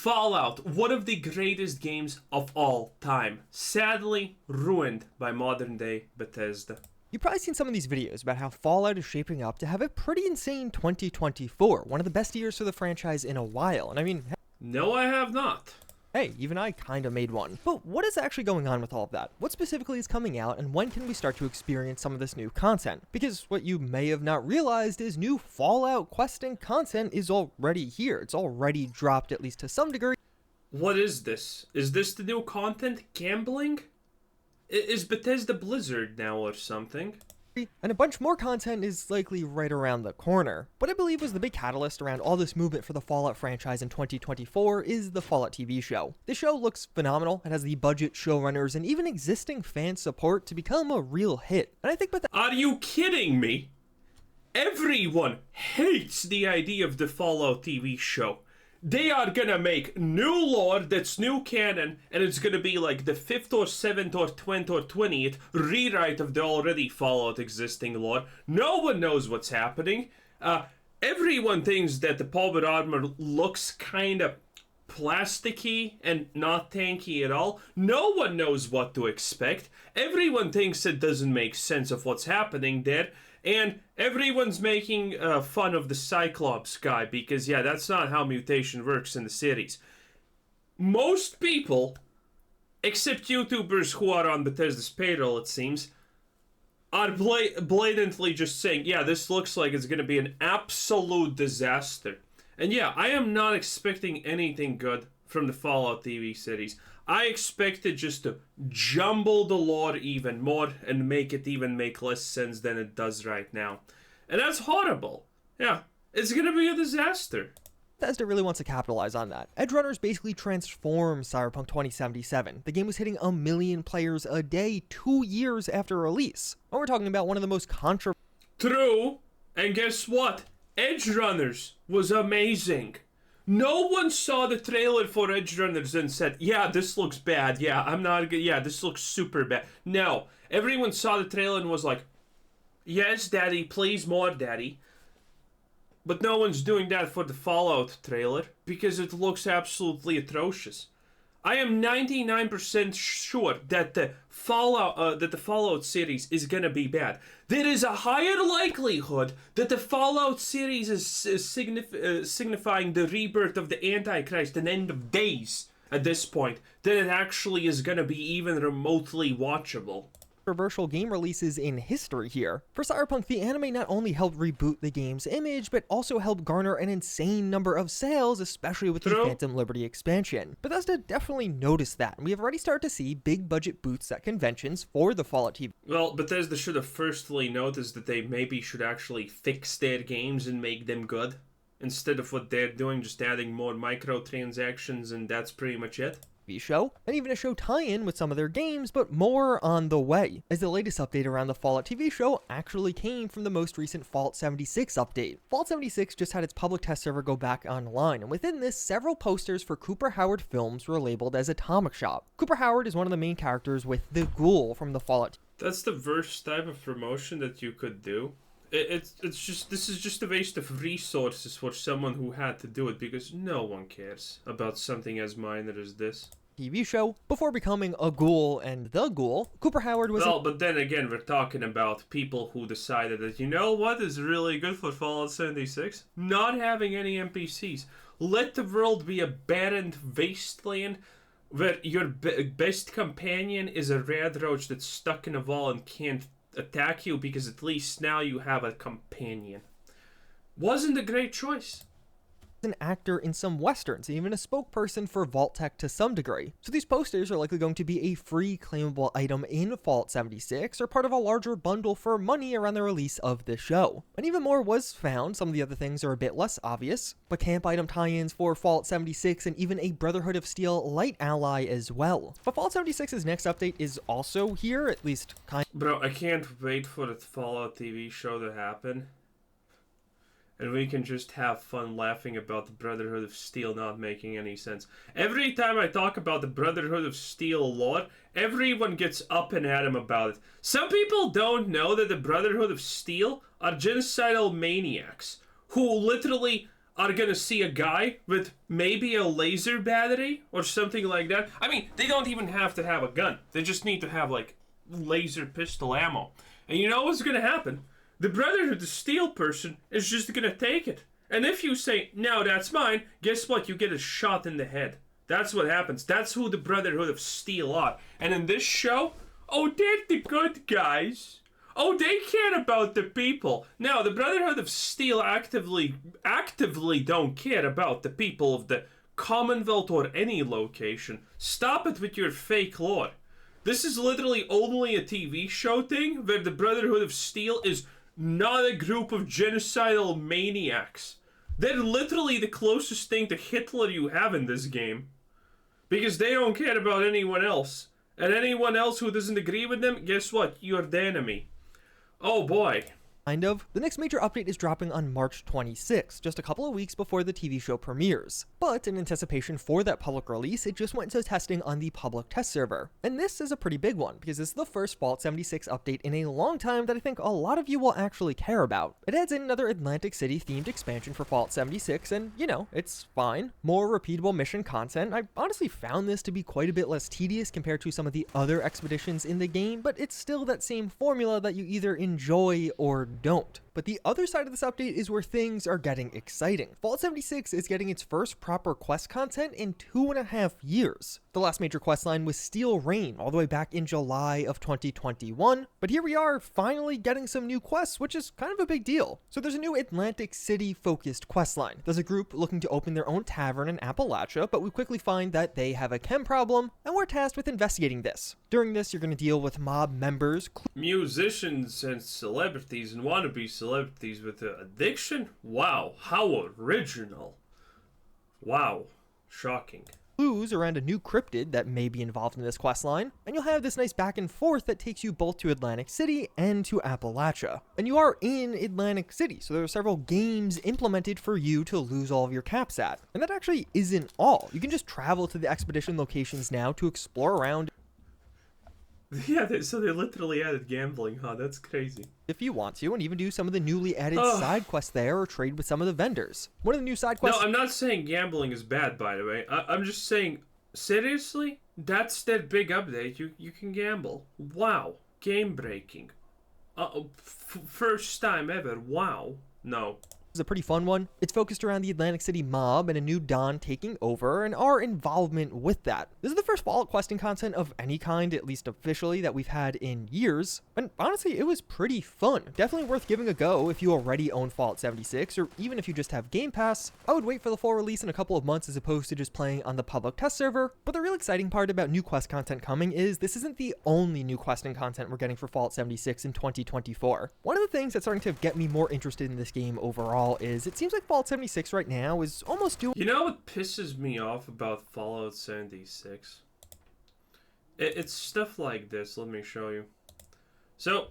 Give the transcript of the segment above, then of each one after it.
Fallout, one of the greatest games of all time, sadly ruined by modern day Bethesda. You've probably seen some of these videos about how Fallout is shaping up to have a pretty insane 2024, one of the best years for the franchise in a while, and I mean, No, I have not. hey, even I kinda made one. But what is actually going on with all of that? What specifically is coming out, and when can we start to experience some of this new content? Because what you may have not realized is new Fallout questing content is already here. It's already dropped, at least to some degree. What is this? Is this the new content? Gambling? Is Bethesda Blizzard now or something? And a bunch more content is likely right around the corner. What I believe was the big catalyst around all this movement for the Fallout franchise in 2024 is the Fallout TV show. This show looks phenomenal. It has the budget, showrunners, and even existing fan support to become a real hit. And I think Are you kidding me? Everyone hates the idea of the Fallout TV show. They are gonna make new lore that's new canon, and it's gonna be like the 5th or 7th or 20th or 20th rewrite of the already Fallout existing lore. No one knows what's happening. Everyone thinks that the powered armor looks kinda plasticky and not tanky at all. No one knows what to expect. Everyone thinks it doesn't make sense of what's happening there. And everyone's making fun of the Cyclops guy because, yeah, that's not how mutation works in the series. Most people, except YouTubers who are on Bethesda's payroll, it seems, are blatantly just saying, yeah, this looks like it's going to be an absolute disaster. And yeah, I am not expecting anything good from the Fallout TV series. I expected just to jumble the lore even more and make it even make less sense than it does right now. And that's horrible. Yeah, it's gonna be a disaster. Bethesda really wants to capitalize on that. Edgerunners basically transformed Cyberpunk 2077. The game was hitting 1 million players a day 2 years after release. And we're talking about one of the most True, and guess what? Edgerunners was amazing. No one saw the trailer for Edgerunners and said, yeah, this looks bad. Yeah, I'm not good. Yeah, this looks super bad. No, everyone saw the trailer and was like, yes, daddy, please more, daddy. But no one's doing that for the Fallout trailer because it looks absolutely atrocious. I am 99% sure that the Fallout series is gonna be bad. There is a higher likelihood that the Fallout series is signifying the rebirth of the Antichrist and end of days at this point than it actually is gonna be even remotely watchable. Controversial game releases in history here. For Cyberpunk, the anime not only helped reboot the game's image, but also helped garner an insane number of sales, especially with the Phantom Liberty expansion. Bethesda definitely noticed that, and we have already started to see big budget booths at conventions for the Fallout TV. Well, Bethesda should have firstly noticed that they maybe should actually fix their games and make them good, instead of what they're doing, just adding more microtransactions, and that's pretty much it. Show, and even a show tie-in with some of their games, but more on the way, as the latest update around the Fallout TV show actually came from the most recent Fallout 76 update. Fallout 76 just had its public test server go back online, and within this, several posters for Cooper Howard films were labeled as Atomic Shop. Cooper Howard is one of the main characters with the Ghoul from the Fallout. That's the worst type of promotion that you could do. This is just a waste of resources for someone who had to do it, because no one cares about something as minor as this. TV show. Before becoming a Ghoul and the Ghoul, Cooper Howard was... Well, but then again, we're talking about people who decided that, you know what is really good for Fallout 76? Not having any NPCs. Let the world be a barren wasteland where your best companion is a red roach that's stuck in a wall and can't attack you, because at least now you have a companion. Wasn't a great choice. An actor in some westerns, and even a spokesperson for Vault-Tec to some degree. So these posters are likely going to be a free claimable item in Fallout 76, or part of a larger bundle for money around the release of the show. And even more was found. Some of the other things are a bit less obvious, but camp item tie-ins for Fallout 76 and even a Brotherhood of Steel light ally as well. But Fallout 76's next update is also here, at least kind of. Bro, I can't wait for the Fallout TV show to happen. And we can just have fun laughing about the Brotherhood of Steel not making any sense. Every time I talk about the Brotherhood of Steel lore, everyone gets up and at him about it. Some people don't know that the Brotherhood of Steel are genocidal maniacs who literally are gonna see a guy with maybe a laser battery or something like that. I mean, they don't even have to have a gun. They just need to have, like, laser pistol ammo. And you know what's gonna happen? The Brotherhood of Steel person is just gonna take it. And if you say, no, that's mine, guess what? You get a shot in the head. That's what happens. That's who the Brotherhood of Steel are. And in this show, oh, they're the good guys. Oh, they care about the people. Now, the Brotherhood of Steel actively don't care about the people of the Commonwealth or any location. Stop it with your fake lore. This is literally only a TV show thing where the Brotherhood of Steel is not a group of genocidal maniacs. They're literally the closest thing to Hitler you have in this game. Because they don't care about anyone else. And anyone else who doesn't agree with them, guess what? You're the enemy. Oh boy. Kind of. The next major update is dropping on March 26, just a couple of weeks before the TV show premieres. But in anticipation for that public release, it just went into testing on the public test server. And this is a pretty big one, because this is the first Fallout 76 update in a long time that I think a lot of you will actually care about. It adds in another Atlantic City themed expansion for Fallout 76, and you know, it's fine. More repeatable mission content. I honestly found this to be quite a bit less tedious compared to some of the other expeditions in the game, but it's still that same formula that you either enjoy or don't. But the other side of this update is where things are getting exciting. Fallout 76 is getting its first proper quest content in 2.5 years. The last major quest line was Steel Rain all the way back in July of 2021, but here we are finally getting some new quests, which is kind of a big deal. So there's a new Atlantic City focused quest line. There's a group looking to open their own tavern in Appalachia, but we quickly find that they have a chem problem, and we're tasked with investigating this. During this, you're going to deal with mob members, Musicians and celebrities and wannabe celebrities with addiction? Wow, how original. Wow, shocking. clues around a new cryptid that may be involved in this questline, and you'll have this nice back and forth that takes you both to Atlantic City and to Appalachia. And you are in Atlantic City, so there are several games implemented for you to lose all of your caps at. And that actually isn't all. You can just travel to the expedition locations now to explore around. Yeah, so they literally added gambling, huh? That's crazy. If you want to, and even do some of the newly added side quests there or trade with some of the vendors. One of the new side quests... No, I'm not saying gambling is bad, by the way. I'm just saying, seriously? That's that big update. You can gamble. Wow. Game breaking. First time ever. Wow. No. This is a pretty fun one. It's focused around the Atlantic City mob and a new Dawn taking over and our involvement with that. This is the first Fallout questing content of any kind, at least officially, that we've had in years. And honestly, it was pretty fun. Definitely worth giving a go if you already own Fallout 76, or even if you just have Game Pass. I would wait for the full release in a couple of months as opposed to just playing on the public test server. But the real exciting part about new quest content coming is this isn't the only new questing content we're getting for Fallout 76 in 2024. One of the things that's starting to get me more interested in this game overall is it seems like Fallout 76 right now is almost doing... You know what pisses me off about Fallout 76? It's stuff like this. Let me show you. So,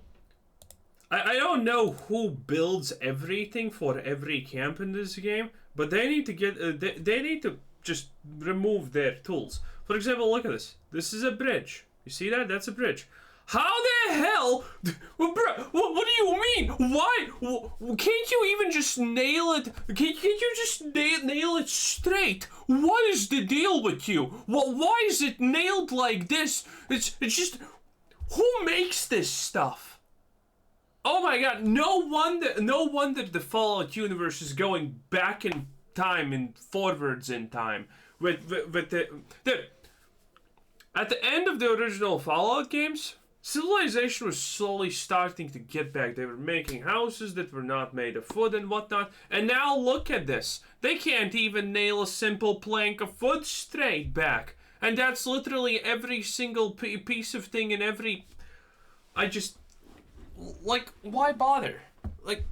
I don't know who builds everything for every camp in this game, but they need to get... they need to just remove their tools. For example, look at this. This is a bridge. You see that? That's a bridge. How the hell? What do you mean? Why? Can't you even just nail it? Can't you just nail it straight? What is the deal with you? Why is it nailed like this? It's just... Who makes this stuff? Oh my god, no wonder the Fallout universe is going back in time and forwards in time. With the... At the end of the original Fallout games... Civilization was slowly starting to get back. They were making houses that were not made of wood and whatnot. And now look at this. They can't even nail a simple plank of wood straight back. And that's literally every single piece of thing in every... I just... Like, why bother? Like,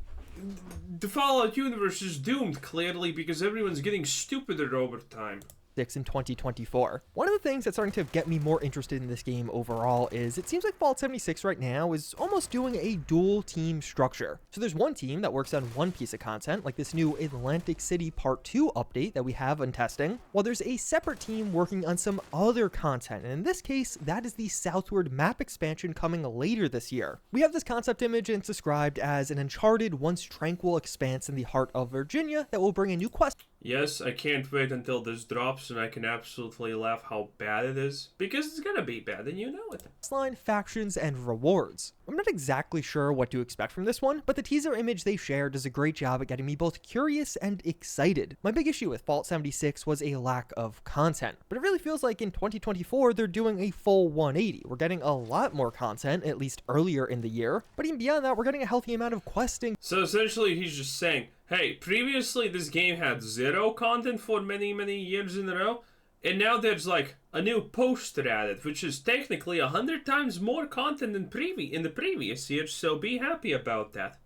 the Fallout universe is doomed, clearly, because everyone's getting stupider over time. In 2024. One of the things that's starting to get me more interested in this game overall is it seems like Fallout 76 right now is almost doing a dual team structure. So there's one team that works on one piece of content, like this new Atlantic City Part 2 update that we have in testing, while there's a separate team working on some other content, and in this case, that is the Southward map expansion coming later this year. We have this concept image and it's described as an uncharted, once tranquil expanse in the heart of Virginia that will bring a new quest Yes, I can't wait until this drops and I can absolutely laugh how bad it is. Because it's gonna be bad and you know it. line, factions, and rewards. I'm not exactly sure what to expect from this one, but the teaser image they shared does a great job at getting me both curious and excited. My big issue with Fallout 76 was a lack of content, but it really feels like in 2024 they're doing a full 180. We're getting a lot more content, at least earlier in the year, but even beyond that, we're getting a healthy amount of questing. So essentially he's just saying, hey, previously this game had zero content for many, many years in a row, and now there's like a new poster added, which is technically 100 times more content than in the previous year, so be happy about that.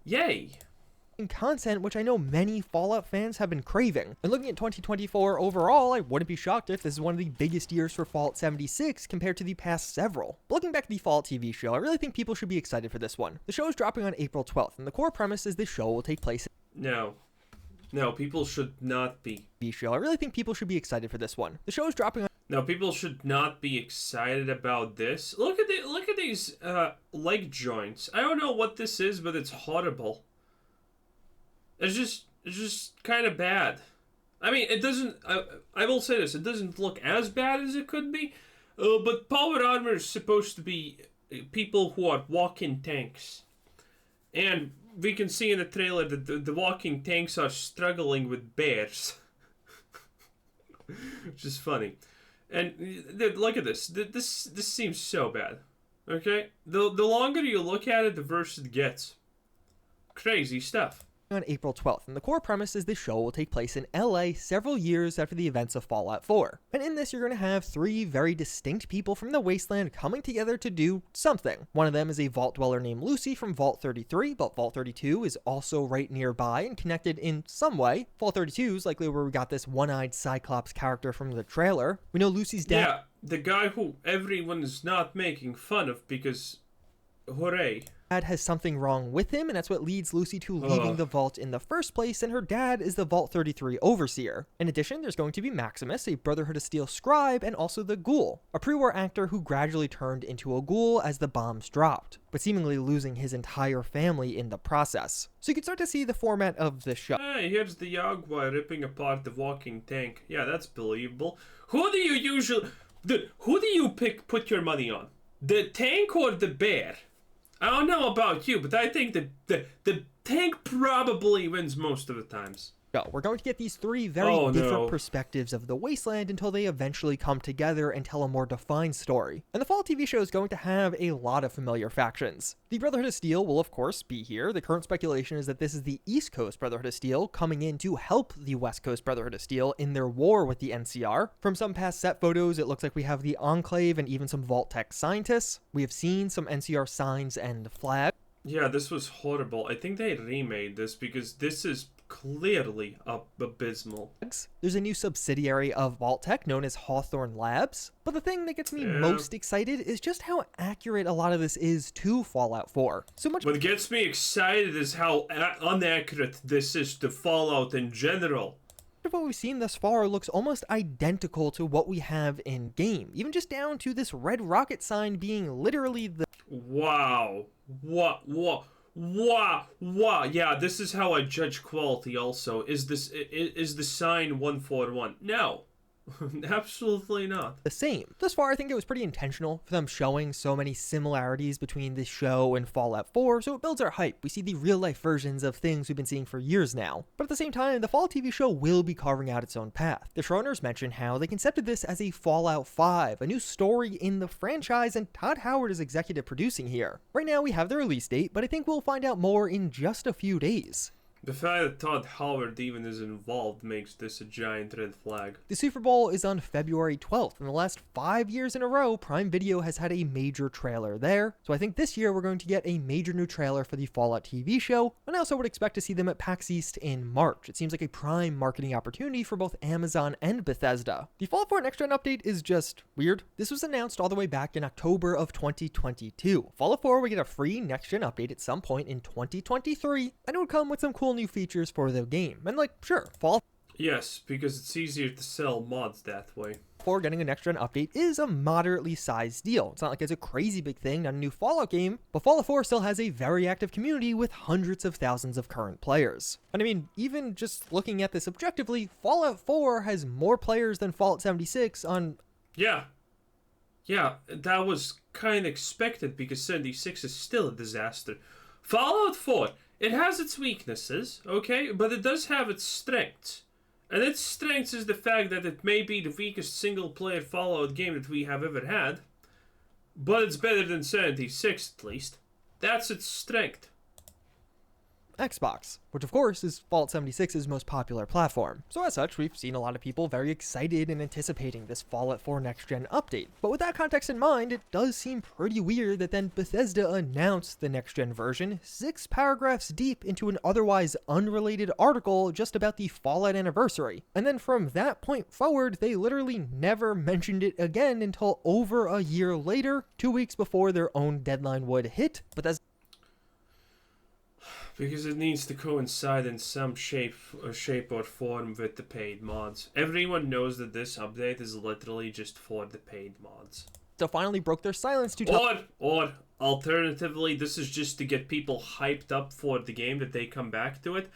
Yay. Content, which I know many Fallout fans have been craving. And looking at 2024 overall, I wouldn't be shocked if this is one of the biggest years for Fallout 76 compared to the past several. But looking back at the Fallout TV show, I really think people should be excited for this one. The show is dropping on April 12th, and the core premise is this show will take place No, people should not be. I really think people should be excited for this one. The show is dropping on No, people should not be excited about this. Look at these leg joints. I don't know what this is, but it's horrible. It's just kind of bad. I mean, it doesn't. I will say this: it doesn't look as bad as it could be. But power armor is supposed to be people who are walking tanks, and we can see in the trailer that the walking tanks are struggling with bears, which is funny. And look at this. This seems so bad. Okay, the longer you look at it, the worse it gets. Crazy stuff. On April 12th, and the core premise is this show will take place in LA several years after the events of Fallout 4. And in this, you're going to have three very distinct people from the Wasteland coming together to do something. One of them is a vault dweller named Lucy from Vault 33, but Vault 32 is also right nearby and connected in some way. Vault 32 is likely where we got this one-eyed Cyclops character from the trailer. We know Lucy's dad. Yeah, the guy who everyone is not making fun of because, hooray. Dad has something wrong with him, and that's what leads Lucy to leaving the vault in the first place, and her dad is the Vault 33 overseer. In addition, there's going to be Maximus, a Brotherhood of Steel scribe, and also the Ghoul, a pre-war actor who gradually turned into a ghoul as the bombs dropped, but seemingly losing his entire family in the process. So you can start to see the format of the show. Hey, here's the Jaguar ripping apart the walking tank. Yeah, that's believable. Who do you put your money on? The tank or the bear? I don't know about you, but I think the tank probably wins most of the times. We're going to get these three very different perspectives of the Wasteland until they eventually come together and tell a more defined story. And the Fall TV show is going to have a lot of familiar factions. The Brotherhood of Steel will of course be here. The current speculation is that this is the East Coast Brotherhood of Steel coming in to help the West Coast Brotherhood of Steel in their war with the NCR. From some past set photos, it looks like we have the Enclave and even some Vault Tech scientists. We have seen some NCR signs and flags. Yeah, this was horrible. I think they remade this because this is clearly abysmal. There's a new subsidiary of Vault Tech known as Hawthorne Labs, but the thing that gets me most excited is just how accurate a lot of this is to Fallout 4. What gets me excited is how inaccurate this is to Fallout in general. What we've seen thus far looks almost identical to what we have in game, even just down to this red rocket sign being literally the... Wow. Wow. Yeah, this is how I judge quality also. Is the sign 141? No. Absolutely not. The same. Thus far, I think it was pretty intentional for them showing so many similarities between this show and Fallout 4, so it builds our hype. We see the real-life versions of things we've been seeing for years now. But at the same time, the Fallout TV show will be carving out its own path. The showrunners mentioned how they concepted this as a Fallout 5, a new story in the franchise, and Todd Howard is executive producing here. Right now, we have the release date, but I think we'll find out more in just a few days. The fact that Todd Howard even is involved makes this a giant red flag. The Super Bowl is on February 12th. In the last 5 years in a row, Prime Video has had a major trailer there. So I think this year we're going to get a major new trailer for the Fallout TV show, and I also would expect to see them at PAX East in March. It seems like a prime marketing opportunity for both Amazon and Bethesda. The Fallout 4 Next Gen update is just weird. This was announced all the way back in October of 2022. Fallout 4 will get a free Next Gen update at some point in 2023, and it would come with some cool new features for the game. And sure, Fallout. Yes, because it's easier to sell mods that way. 4 getting a next-gen update is a moderately sized deal. It's not like it's a crazy big thing, not a new Fallout game, but Fallout 4 still has a very active community with hundreds of thousands of current players. And I mean, even just looking at this objectively, Fallout 4 has more players than Fallout 76 on... Yeah, that was kind of expected because 76 is still a disaster. Fallout 4, it has its weaknesses, okay, but it does have its strengths. And its strength is the fact that it may be the weakest single-player Fallout game that we have ever had, but it's better than 76 at least. That's its strength. Xbox, which of course is Fallout 76's most popular platform. So as such, we've seen a lot of people very excited and anticipating this Fallout 4 next-gen update. But with that context in mind, it does seem pretty weird that then Bethesda announced the next-gen version 6 paragraphs deep into an otherwise unrelated article just about the Fallout anniversary. And then from that point forward, they literally never mentioned it again until over a year later, 2 weeks before their own deadline would hit. Bethesda Because it needs to coincide in some shape or form with the paid mods. Everyone knows that this update is literally just for the paid mods. finally broke their silence to tell... Or alternatively, this is just to get people hyped up for the game, that they come back to it.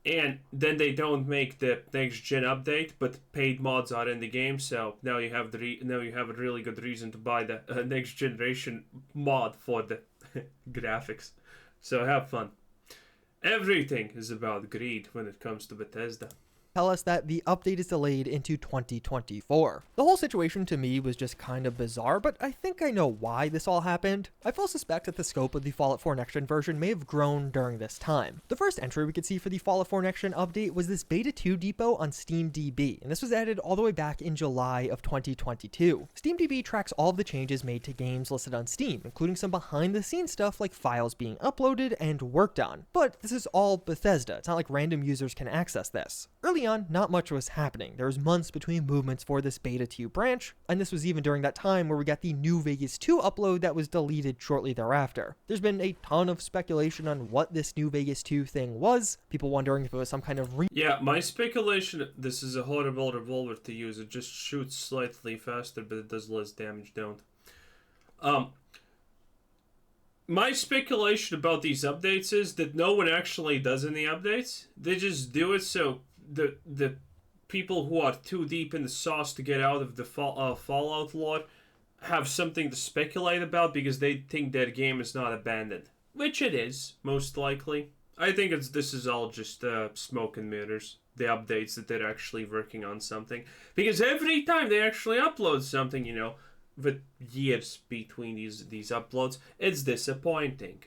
And then they don't make the next gen update, but paid mods are in the game, so now you have a really good reason to buy the next generation mod for the graphics. So have fun. Everything is about greed when it comes to Bethesda. Tell us that the update is delayed into 2024. The whole situation to me was just kind of bizarre, but I think I know why this all happened. I full suspect that the scope of the Fallout 4 Next Gen version may have grown during this time. The first entry we could see for the Fallout 4 Next Gen update was this Beta 2 depot on SteamDB, and this was added all the way back in July of 2022. SteamDB tracks all of the changes made to games listed on Steam, including some behind-the-scenes stuff like files being uploaded and worked on. But this is all Bethesda. It's not like random users can access this. Early on, not much was happening. There was months between movements for this Beta 2 branch, and this was even during that time where we got the New Vegas 2 upload that was deleted shortly thereafter. There's been a ton of speculation on what this New Vegas 2 thing was, people wondering if it was some kind of Yeah, my speculation, this is a horrible revolver to use. It just shoots slightly faster, but it does less damage, don't. My speculation about these updates is that no one actually does any updates. They just do it so the people who are too deep in the sauce to get out of the Fallout lore have something to speculate about because they think their game is not abandoned. Which it is, most likely. I think this is all just smoke and mirrors. The updates that they're actually working on something. Because every time they actually upload something, you know, with years between these uploads, it's disappointing.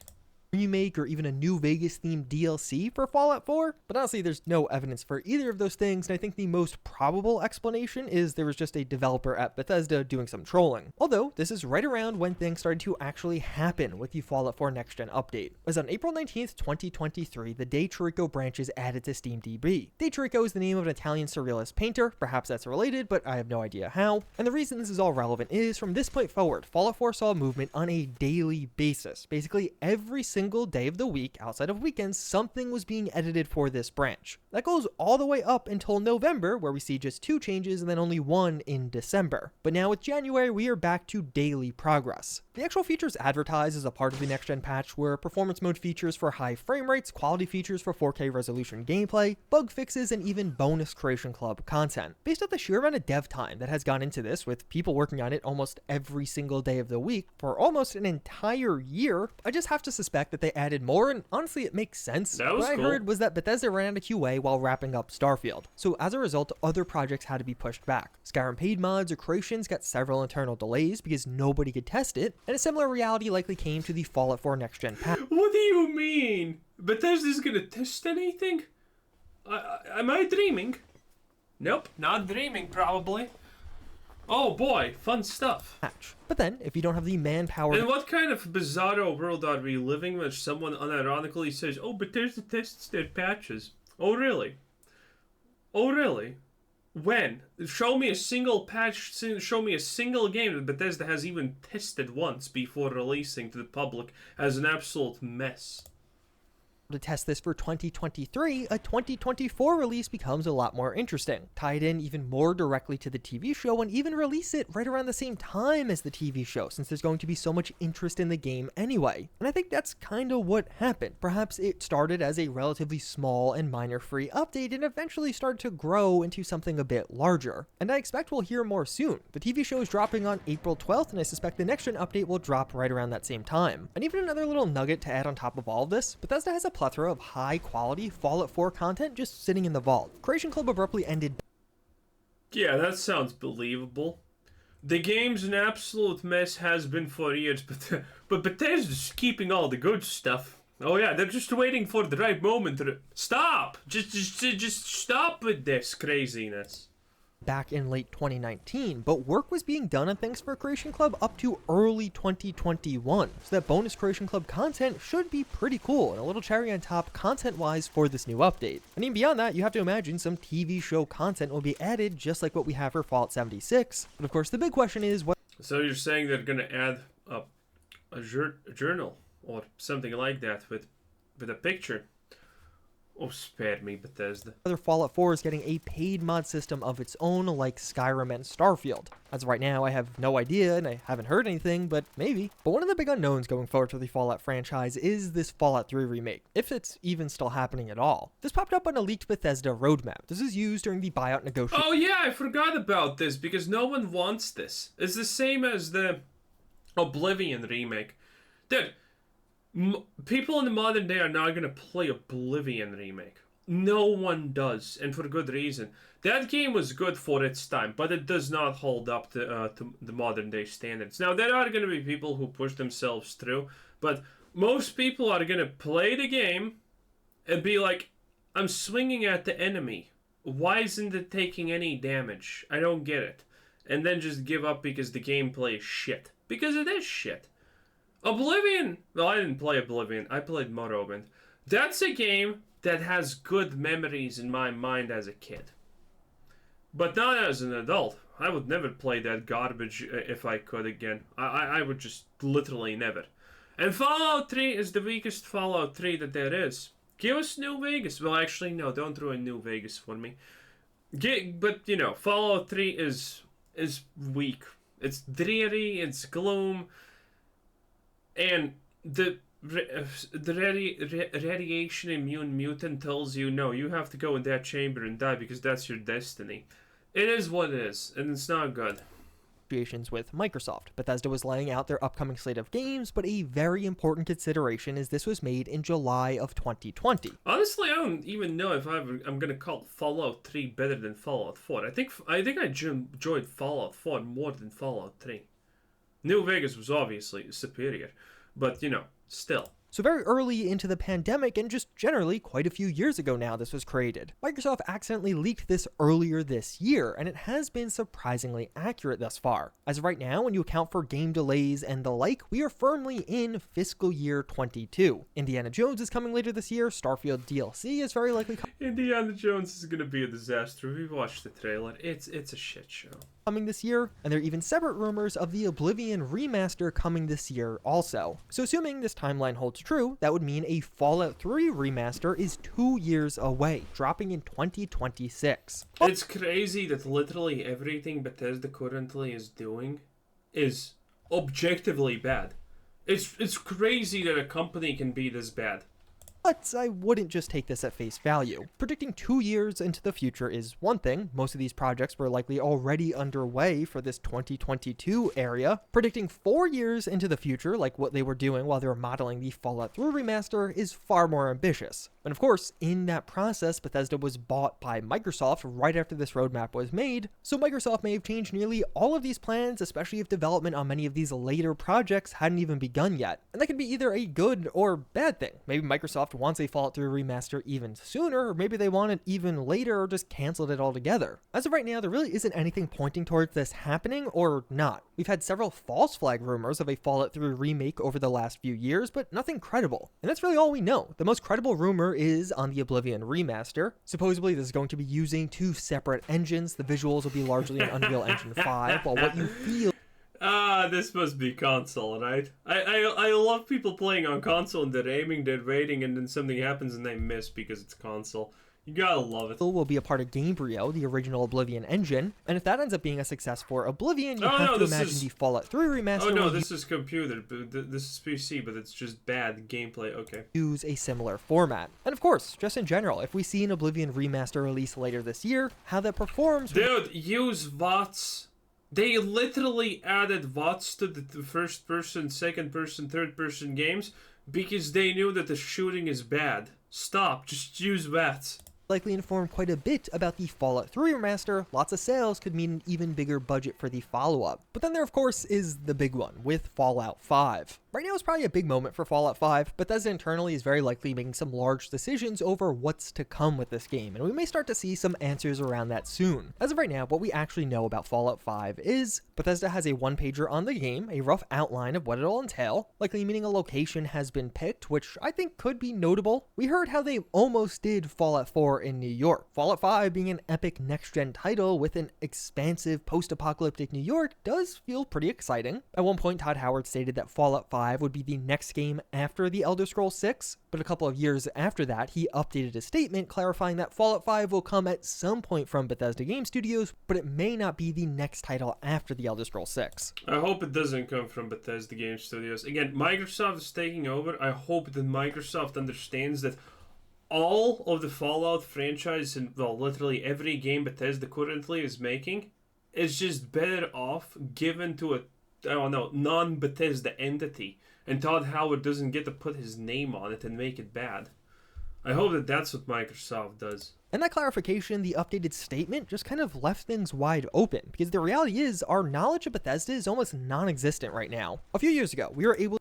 Remake or even a New Vegas themed DLC for Fallout 4, but honestly there's no evidence for either of those things, and I think the most probable explanation is there was just a developer at Bethesda doing some trolling. Although this is right around when things started to actually happen with the Fallout 4 Next Gen update. As on April 19th, 2023, the De Chirico branch is added to SteamDB. De Chirico is the name of an Italian surrealist painter, perhaps that's related, but I have no idea how. And the reason this is all relevant is from this point forward, Fallout 4 saw movement on a daily basis. Basically every single day of the week, outside of weekends, something was being edited for this branch. That goes all the way up until November, where we see just 2 changes and then only 1 in December. But now with January, we are back to daily progress. The actual features advertised as a part of the next gen patch were performance mode features for high frame rates, quality features for 4K resolution gameplay, bug fixes, and even bonus Creation Club content. Based on the sheer amount of dev time that has gone into this, with people working on it almost every single day of the week for almost an entire year, I just have to suspect that they added more, and honestly it makes sense. What I heard was that Bethesda ran out of QA while wrapping up Starfield, so as a result other projects had to be pushed back. Skyrim paid mods or creations got several internal delays because nobody could test it, and a similar reality likely came to the Fallout 4 Next Gen patch. What do you mean? Bethesda's gonna test anything? Am I dreaming? Nope, not dreaming probably. Oh boy, fun stuff. But then, if you don't have the manpower... And what kind of bizarro world are we living when someone unironically says, oh, Bethesda tests their patches? Oh, really? Oh, really? When? Show me a single patch, show me a single game that Bethesda has even tested once before releasing to the public as an absolute mess. To test this for 2023, a 2024 release becomes a lot more interesting. Tie it in even more directly to the TV show and even release it right around the same time as the TV show, since there's going to be so much interest in the game anyway. And I think that's kind of what happened. Perhaps it started as a relatively small and minor free update and eventually started to grow into something a bit larger. And I expect we'll hear more soon. The TV show is dropping on April 12th, and I suspect the next gen update will drop right around that same time. And even another little nugget to add on top of all of this, Bethesda has a plethora of high-quality Fallout 4 content just sitting in the vault. Creation Club abruptly ended. Yeah, that sounds believable. The game's an absolute mess, has been for years, but Bethesda's keeping all the good stuff. Oh yeah, they're just waiting for the right moment to stop. Just stop with this craziness. Back in late 2019, but work was being done on things for Creation Club up to early 2021, so that bonus Creation Club content should be pretty cool and a little cherry on top content-wise for this new update. And even beyond that, you have to imagine some TV show content will be added just like what we have for Fallout 76. But of course, the big question is what. So you're saying they're gonna add a journal or something like that with a picture? Oh, spare me, Bethesda. Whether Fallout 4 is getting a paid mod system of its own like Skyrim and Starfield. As of right now, I have no idea and I haven't heard anything, but maybe. But one of the big unknowns going forward for the Fallout franchise is this Fallout 3 remake, if it's even still happening at all. This popped up on a leaked Bethesda roadmap. This is used during the buyout negotiations. Oh yeah, I forgot about this because no one wants this. It's the same as the Oblivion remake. Dude, people in the modern day are not going to play Oblivion remake. No one does, and for good reason. That game was good for its time, but it does not hold up to the modern day standards. Now, there are going to be people who push themselves through, but most people are going to play the game and be like, I'm swinging at the enemy. Why isn't it taking any damage? I don't get it. And then just give up because the gameplay is shit. Because it is shit. Oblivion, well, I didn't play Oblivion, I played Morrowind. That's a game that has good memories in my mind as a kid. But not as an adult. I would never play that garbage if I could again. I would just literally never. And Fallout 3 is the weakest Fallout 3 that there is. Give us New Vegas. Well, actually, no, don't ruin New Vegas for me. But, you know, Fallout 3 is weak. It's dreary, it's gloom. And the radiation immune mutant tells you, no, you have to go in that chamber and die because that's your destiny. It is what it is, and it's not good. With Microsoft. Bethesda was laying out their upcoming slate of games, but a very important consideration is this was made in July of 2020. Honestly, I don't even know if I'm gonna call Fallout 3 better than Fallout 4. I think I enjoyed Fallout 4 more than Fallout 3. New Vegas was obviously superior, but you know, still. So very early into the pandemic, and just generally quite a few years ago now this was created. Microsoft accidentally leaked this earlier this year, and it has been surprisingly accurate thus far. As of right now, when you account for game delays and the like, we are firmly in fiscal year 22. Indiana Jones is coming later this year, Starfield DLC is very likely Indiana Jones is gonna be a disaster. We watched the trailer. It's a shit show. Coming this year, and there are even separate rumors of the Oblivion remaster coming this year also. So assuming this timeline holds true, that would mean a Fallout 3 remaster is 2 years away, dropping in 2026. It's crazy that literally everything Bethesda currently is doing is objectively bad. It's crazy that a company can be this bad. But I wouldn't just take this at face value. Predicting 2 years into the future is one thing. Most of these projects were likely already underway for this 2022 area. Predicting 4 years into the future, like what they were doing while they were modeling the Fallout 3 remaster, is far more ambitious. And of course, in that process, Bethesda was bought by Microsoft right after this roadmap was made, so Microsoft may have changed nearly all of these plans, especially if development on many of these later projects hadn't even begun yet. And that could be either a good or bad thing. Maybe Microsoft wants a Fallout 3 remaster even sooner, or maybe they want it even later or just canceled it altogether. As of right now, there really isn't anything pointing towards this happening or not. We've had several false flag rumors of a Fallout 3 remake over the last few years, but nothing credible. And that's really all we know. The most credible rumor is on the Oblivion remaster. Supposedly this is going to be using 2 separate engines. The visuals will be largely in Unreal Engine 5, while what you feel This must be console, right? I love people playing on console and they're aiming, they're waiting, and then something happens and they miss because it's console. You gotta love it. Will be a part of Gamebryo, the original Oblivion engine, and if that ends up being a success for Oblivion, you have to imagine the Fallout 3 remaster. Oh no, this is computer, this is PC, but it's just bad gameplay. Okay. Use a similar format, and of course, just in general, if we see an Oblivion remaster release later this year, how that performs. Dude, use VOTS. They literally added VOTS to the first person, second person, third person games because they knew that the shooting is bad. Stop, just use VOTS. Likely inform quite a bit about the Fallout 3 remaster. Lots of sales could mean an even bigger budget for the follow-up. But then there of course is the big one with Fallout 5. Right now is probably a big moment for Fallout 5. Bethesda internally is very likely making some large decisions over what's to come with this game, and we may start to see some answers around that soon. As of right now, what we actually know about Fallout 5 is Bethesda has a one-pager on the game, a rough outline of what it'll entail, likely meaning a location has been picked, which I think could be notable. We heard how they almost did Fallout 4 in New York. Fallout 5 being an epic next-gen title with an expansive post-apocalyptic New York does feel pretty exciting. At one point, Todd Howard stated that Fallout 5 would be the next game after The Elder Scrolls 6, but a couple of years after that, he updated his statement clarifying that Fallout 5 will come at some point from Bethesda Game Studios, but it may not be the next title after The Elder Scrolls 6. I hope it doesn't come from Bethesda Game Studios. Again, Microsoft is taking over. I hope that Microsoft understands that all of the Fallout franchise and, well, literally every game Bethesda currently is making is just better off given to a, I don't know, non-Bethesda entity. And Todd Howard doesn't get to put his name on it and make it bad. I hope that that's what Microsoft does. And that clarification, the updated statement, just kind of left things wide open, because the reality is our knowledge of Bethesda is almost non-existent right now. A few years ago, we were able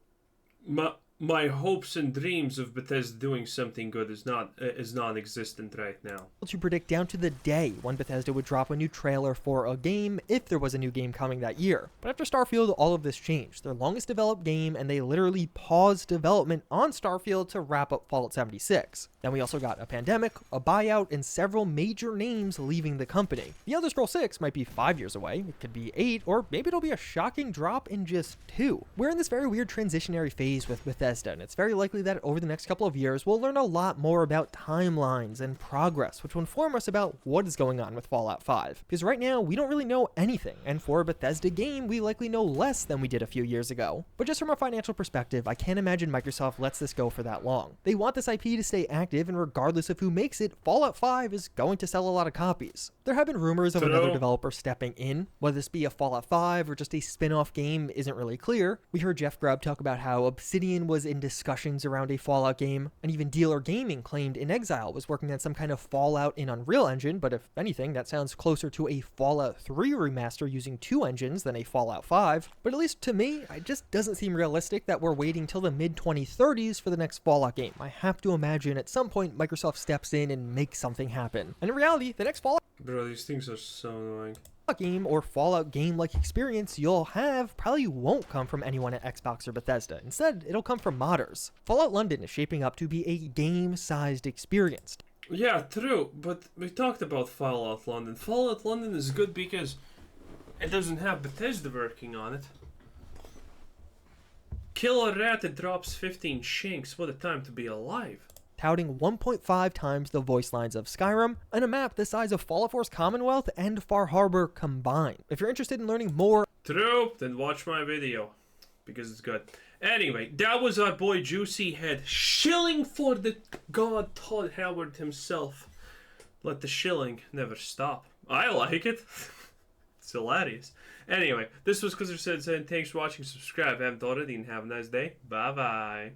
My hopes and dreams of Bethesda doing something good is non-existent right now. to predict down to the day when Bethesda would drop a new trailer for a game if there was a new game coming that year. But after Starfield, all of this changed. Their longest developed game, and they literally paused development on Starfield to wrap up Fallout 76. Then we also got a pandemic, a buyout, and several major names leaving the company. The Elder Scrolls 6 might be 5 years away, it could be 8, or maybe it'll be a shocking drop in just 2. We're in this very weird transitionary phase with Bethesda, and it's very likely that over the next couple of years, we'll learn a lot more about timelines and progress, which will inform us about what is going on with Fallout 5. Because right now, we don't really know anything, and for a Bethesda game, we likely know less than we did a few years ago. But just from a financial perspective, I can't imagine Microsoft lets this go for that long. They want this IP to stay active, and regardless of who makes it, Fallout 5 is going to sell a lot of copies. There have been rumors of another developer stepping in. Whether this be a Fallout 5 or just a spin-off game isn't really clear. We heard Jeff Grubb talk about how Obsidian was in discussions around a Fallout game, and even Dealer Gaming claimed In Exile was working on some kind of Fallout in Unreal Engine, but if anything, that sounds closer to a Fallout 3 remaster using 2 engines than a Fallout 5. But at least to me, it just doesn't seem realistic that we're waiting till the mid-2030s for the next Fallout game. I have to imagine at some point Microsoft steps in and makes something happen. And in reality, the next Fallout Bro, these things are so annoying. game or Fallout game-like experience you'll have probably won't come from anyone at Xbox or Bethesda. Instead, it'll come from modders. Fallout London is shaping up to be a game-sized experience. Yeah, true, but we talked about Fallout London. Fallout London is good because it doesn't have Bethesda working on it. Kill a rat, it drops 15 shinks. What a time to be alive. Touting 1.5 times the voice lines of Skyrim, and a map the size of Fallout 4's Commonwealth and Far Harbor combined. If you're interested in learning more, true, then watch my video, because it's good. Anyway, that was our boy Juicy Head shilling for the god Todd Howard himself. Let the shilling never stop. I like it. It's hilarious. Anyway, this was Cuzzer Said, saying thanks for watching, subscribe if you haven't already, and have a nice day. Bye-bye.